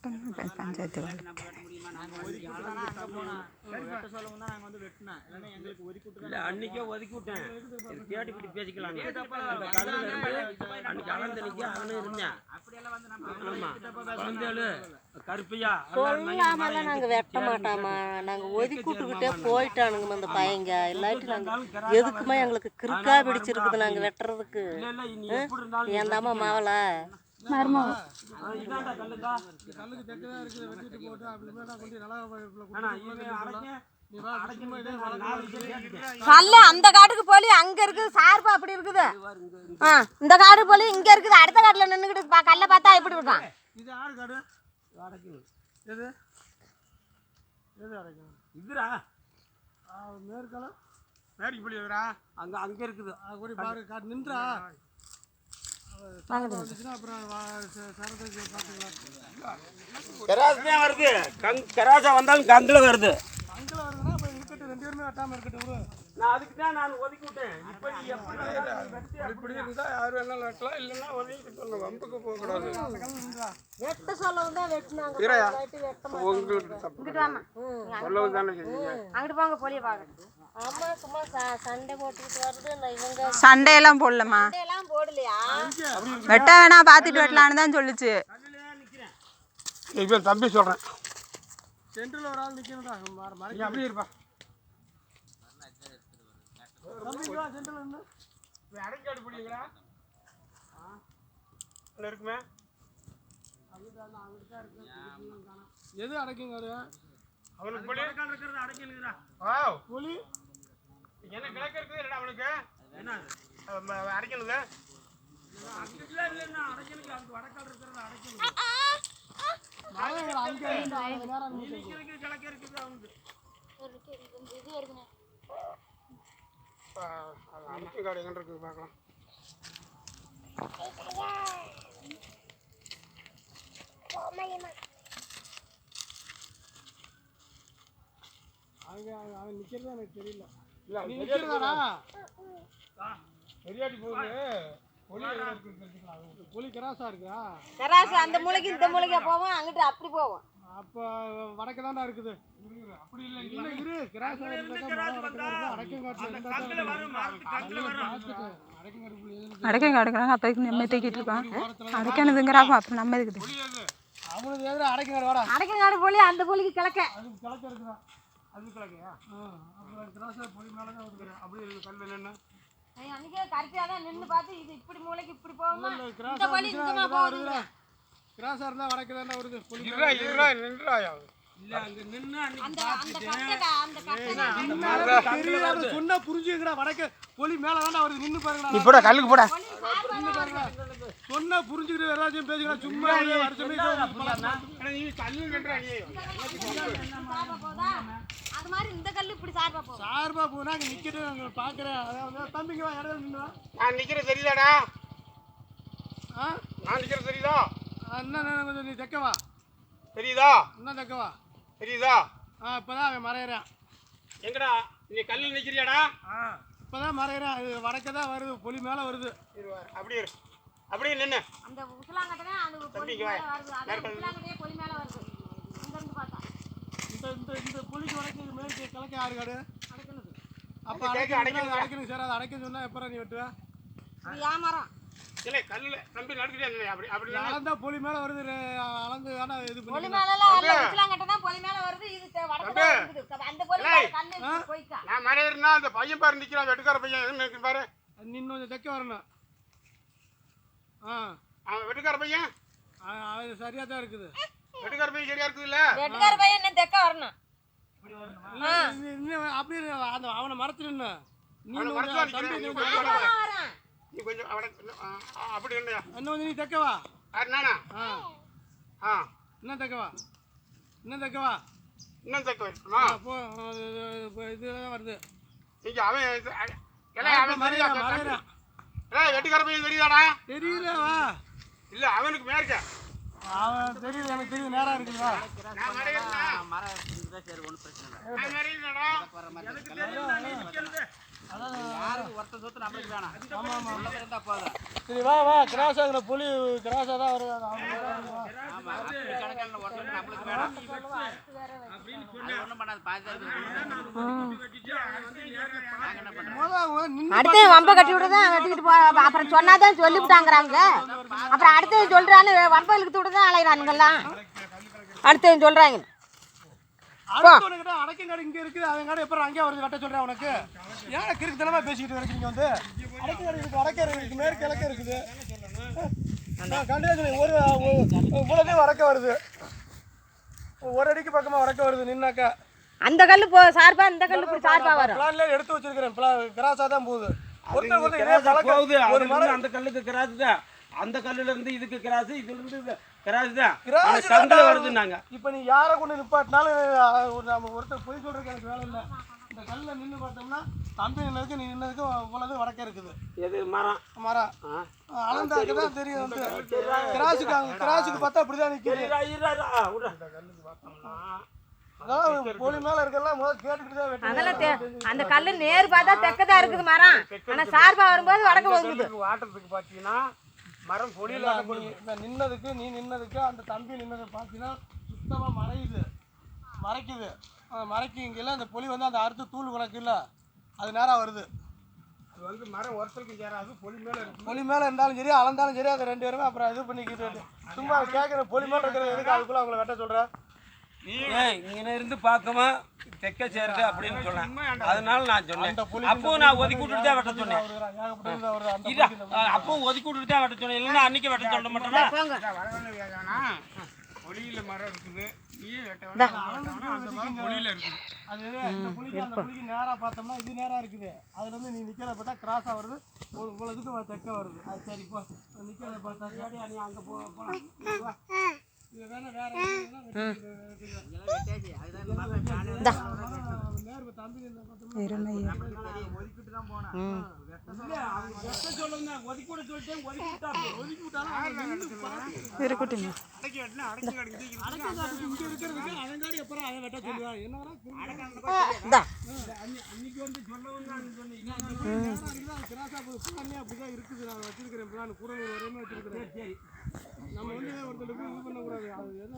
பஞ்சாயத்து அன்னைக்கே ஒதுக்கி விட்டேன் கேட்டுக்கிட்டு பேசிக்கலாம் அன்னைக்கு அளந்தன்னைக்கு அவனு இருந்தேன் கருப்பையா சொல்லாமலாம் நாங்க வெட்ட மாட்டோமா, நாங்க ஒதுக்கி விட்டுக்கிட்டே போயிட்டானுங்க அந்த பையங்க. இல்லாட்டி நாங்க எதுக்குமே எங்களுக்கு கிறுக்கா பிடிச்சிருக்குது நாங்க வெட்டுறதுக்கு. ஏந்தாமா மாவளா கல்லு அந்த காட்டுக்கு போலி அங்க இருக்குது சார்பா அப்படி இருக்குது. இந்த காடு போலி இங்க இருக்குது. அடுத்த காட்டுல நின்னுக்கிட்டு கல்ல பார்த்தா எப்படி இருக்கும்? அங்க இருக்குது நின்றா வருது. கராசா வந்தாலும் கங்குல வருது. ரெண்டு பேருமே வெட்டாம இருக்கட்டும். நான் அதுக்கு தான் நான் ஒதுக்கி விட்டேன். இப்படி இருந்தா யார் வேணாலும் வெட்டலாம், இல்லைன்னா ஒதுக்கிட்டு வம்புக்கு போகக்கூடாது. வெட்ட சொல்லவும் தான் வெட்டினாங்க. உங்களுக்கு சொல்லவும் தானே அங்கிட்டு போங்க போலிய பாக்க. ஆமா சும்மா சண்டை போட்டுக்கிட்டு வருது. இவங்க சண்டையெல்லாம் போடலம்மா, சண்டையெல்லாம் போடலையா? வெட்ட வேணா பார்த்துட்டு வெட்டலான்னு தான் சொல்லுச்சு. இப்போ தம்பி சொல்கிறேன், சென்ட்ரல் ஒரு ஆள் நிற்கணும்டா. அப்படியே இருப்பா சென்ட்ரல் அடைக்காடு பிடிங்களா இருக்குமே. எது அடைக்குங்க அவனுக்கு புலி இருக்கிறது அடைக்கணுங்கிறா. புலி என்ன கிழக்கு இருக்குது இல்லைடா அவனுக்கு என்ன அடைக்கணுங்க. காடு எங்க இருக்கு பார்க்கலாம். அவன் நிக்கிறது எனக்கு தெரியல. பெரியாட்டி போகுது. புலி கிராஸா இருக்கா? கராசு அந்த மூளைக்கு இந்த மூளைக்கா போவோம், அங்கிட்டு அப்படி போவோம். அப்ப வடக்கு தாண்டா இருக்குது. அப்படி இல்ல இரு கிராஸா அடைக்கங்காடுக்கிறாங்க. அப்போதைக்கு நம்ம தூக்கிட்டு இருக்கோம். அடைக்கணுதுங்கிறாப்ப அப்புறம் நம்ம இருக்குது. அவனுக்கு எதிர அடைக்கங்காடு வாடா. அடைக்கங்காடு போலி அந்த மூளைக்கு கிழக்க. அது கிழக்க இருக்குதா? அது கிழக்கையா? அப்புறம் கிராஸா போய் மேலே தான் வந்துக்கிறேன். அப்படியே இருக்கு கல்ல என்ன அன்னைக்கே கரெக்டாக தான் நின்று பார்த்து இது இப்படி மூளைக்கு இப்படி போகுமா, இந்த போலி இங்கமா போகுது. கிராஸா இருந்தா வடக்கு தாண்டா வருது. நின்றாயா இல்ல அங்க நின்னு அந்த கட்டடா அந்த கட்டடா சொன்னா புரிஞ்சுக்கடா. வடக்கு புலி மேல தாண்டா வருது. நின்னு பாருங்கடா. இப்போட கல்லுக்கு போட நின்னு பாருங்க. சொன்னா புரிஞ்சுக்கிட்டு ஏதாச்சும் பேசிக்கடா. சும்மா வருஷமே நீ கல்லு நின்றாங்க. அது மாதிரி இந்த கல்லு இப்படி சார்பா போகும். சார்பா போனா அங்க நிக்கிட்டு அங்க பாக்குறேன். அதாவது தம்பிங்க வா இடையில நின்னு வா. நான் நிக்கிறது தெரியுதாடா? நான் நிக்கிறது தெரியுதா? அண்ணா கொஞ்சம் நீ தெக்கவா தெரியுதா? இன்னும் தெக்கவா தெரியுதா? இப்பதான் அவன் மறையிறான். எங்கடா நீ கல்லில் நிக்கிறியாடா? இப்பதான் மறையிறான். அது வடக்க தான் வருது. புலி மேல வருது. அப்படியே அப்படியே நின்னு அந்த உசலாங்கட்டவே அந்த புலி மேல வருது. அந்த உசலாங்கட்டவே புலி மேல வருது. இங்க இருந்து பார்த்தா இந்த புலிக்கு வடக்கு மேற்கு கிழக்கு ஆறு காடு அடக்குனது. அப்ப அடைக்கணும் சார். அது அடைக்க சொன்னா எப்பறம் நீ வெட்டுவ? இது வியாபாரம் இல்ல கல்லுல நம்பி நடக்குதே. அப்படி அப்படி அளந்தா புலி மேல வருது. அளந்து ஆனா இது புலி மேலலாம் இல்ல, உசலாங்கட்ட தான் புலி மேல வருது. இது வடக்கு தான் இருக்குது. அந்த புலி கல்லு போய்க்கா. நான் மறையறனா அந்த பையன் பாரு நிக்கிறான். வெட்டுக்கார பையன் என்ன இருக்கு பாரு. நின்னு கொஞ்சம் தெக்க வரணும். அவன் வெட்டுக்கார பையன் அது சரியா தான் இருக்குது. வெட்டுக்கார பையன் சரியா இருக்குது இல்ல? வெட்டுக்கார பையன் என்ன தெக்க வரணும். அப்படியே அந்த அவனை மறைச்சு நின்னு நீ கொஞ்சம் அப்படி இல்லையா? இன்னும் கொஞ்சம் நீ தெக்கவா. நானா? இன்னும் தெக்கவா. இன்னும் தெக்கவா. இன்னும் தக்க வைக்கணுமா? இதுதான் வருது. நீங்க அவன் வெட்டுக்கார பையன் தெரியுதாடா? தெரியலவா? இல்ல அவனுக்கு மேற்க அவன் தெரியல. எனக்கு தெரியுது. நேரா இருக்குதா? நான் மறையறேன். மரம் இருந்தா சரி ஒண்ணும் பிரச்சனை இல்ல. நான் மறையறேன்டா. எனக்கு தெரியும் நீ நிக்கிறது. சரி வா வா கிராஸ் ஆகுற புலி கிராஸாக தான் வருது அடுத்து வம்ப கட்டி விட்டுதான் வெட்டிக்கிட்டு போ அப்புறம் சொன்னாதான் சொல்லிவிட்டாங்கிறாங்க அப்புறம் அடுத்து சொல்றான்னு வம்ப இழுத்து விட்டுதான் அலைகிறானுங்கெல்லாம் அடுத்து சொல்றாங்க அடுத்தவனுக்கிட்ட அடக்கம் கடை இங்கே இருக்குது அவன் கடை எப்போ அங்கே வருது வெட்ட சொல்கிறேன் உனக்கு ஏன் கிறுக்குத்தனமா பேசிக்கிட்டு வரைக்கும் நீங்கள் வந்து அடக்கம் கடை இருக்குது அடக்கம் இருக்குது மேற்கு கிழக்க இருக்குது கண்டிப்பாக ஒரு இவ்வளோதையும் வடக்க வருது ஒரு அடிக்கு பக்கமாக வடக்க வருது நின்னாக்கா அந்த கல்லு போ சார்பா இந்த கல்லு இப்படி சார்பா வரும் பிளான்லேயே எடுத்து வச்சிருக்கிறேன் கிராஸாக தான் போகுது போகுது அந்த கல்லுக்கு கிராஸ் தான் அந்த கல்லுல இருந்து இதுக்கு கிராஸ் இதுல இருந்து கிராஸ் தான் சங்கில வருதுன்னாங்க இப்போ நீ யாரை கொண்டு நிப்பாட்டினாலும் நம்ம ஒருத்தர் பொய் சொல்றதுக்கு எனக்கு வேலை இல்லை இந்த கல்லில் நின்று பார்த்தோம்னா தம்பி நின்னதுக்கு நீ நின்னதுக்கு இவ்வளவு வடக்க இருக்குது எது மரம் அளந்தாக்கு தான் தெரியும் வந்து கிராஸுக்கு பார்த்தா அப்படிதான் நிற்கிது அதாவது பொலி மேல இருக்கலாம் முதல்ல கேட்டுக்கிட்டு தான் வெட்டணும். அதெல்லாம் அந்த கல்லு நேர் பார்த்தா தெக்கதான் இருக்குது மரம் ஆனா சார்பா வரும்போது வடக்கு வருது வாட்டத்துக்கு பார்த்தீங்கன்னா மரம் பொலியில் நின்னதுக்கு நீ நின்னதுக்கு அந்த தம்பி நின்னதை பார்த்தீங்கன்னா சுத்தமாக மறைக்குது மறைக்கு இங்கெல்லாம் அந்த பொலி வந்து அந்த அறுத்து தூள் கணக்கு இல்லை அது நேராக வருது அது வந்து மரம் ஒருத்தருக்கு சேராது பொலி மேலே இருக்கு பொலி மேலே இருந்தாலும் சரி அளந்தாலும் சரி அது ரெண்டு பேருமே அப்புறம் இது பண்ணிக்கிட்டு சும்மா கேட்குற பொலி மேலே இருக்கிற எதுக்கு அதுக்குள்ளே அவங்கள வெட்ட சொல்கிறேன் இங்கே இருந்து பார்க்கமா தெக்க சேருது அப்படின்னு சொன்னேன் அதனால நான் சொன்னேன் அப்போ நான் ஒதுக்கி விட்டுட்டு தான் வெட்ட சொன்னேன் அப்போ ஒதுக்கி விட்டுட்டு தான் வெட்ட சொன்னேன் இல்லைன்னா அன்னைக்கு வெட்ட சொல்ல மாட்டேன்னா ஒளியில் மரம் இருக்குது நீயே வெட்ட பொலியில் இருக்குது அது இந்த புலிக்கு அந்த புலிக்கு நேராக பார்த்தோம்னா இது நேராக இருக்குது அதுல இருந்து நீ நிற்கிறத பார்த்தா கிராஸாக வருது இவ்வளோ இதுக்கு தெக்க வருது அது சரி இப்போ நிற்கிறத பார்த்தா நீ அங்கே போகலாம் இது வேணா வேற இருக்கட்டும் இருக்குது நான் வச்சிருக்கிறேன் பிளான் கூடலூர் வரையுமே வச்சிருக்கிறேன் சரி நம்ம வந்து ஒருத்தருக்கு இது பண்ணக்கூடாது அது என்ன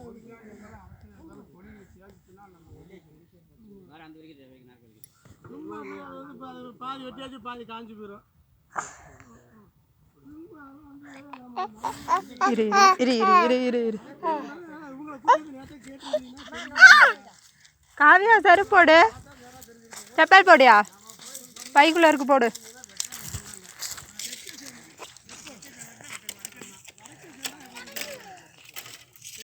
பாதி வெட்டியாச்சு பாதி காஞ்சி போயிடும் காவியா செருப்பு போடு செப்பல் போடியா பைக்குள்ள இருக்கு போடு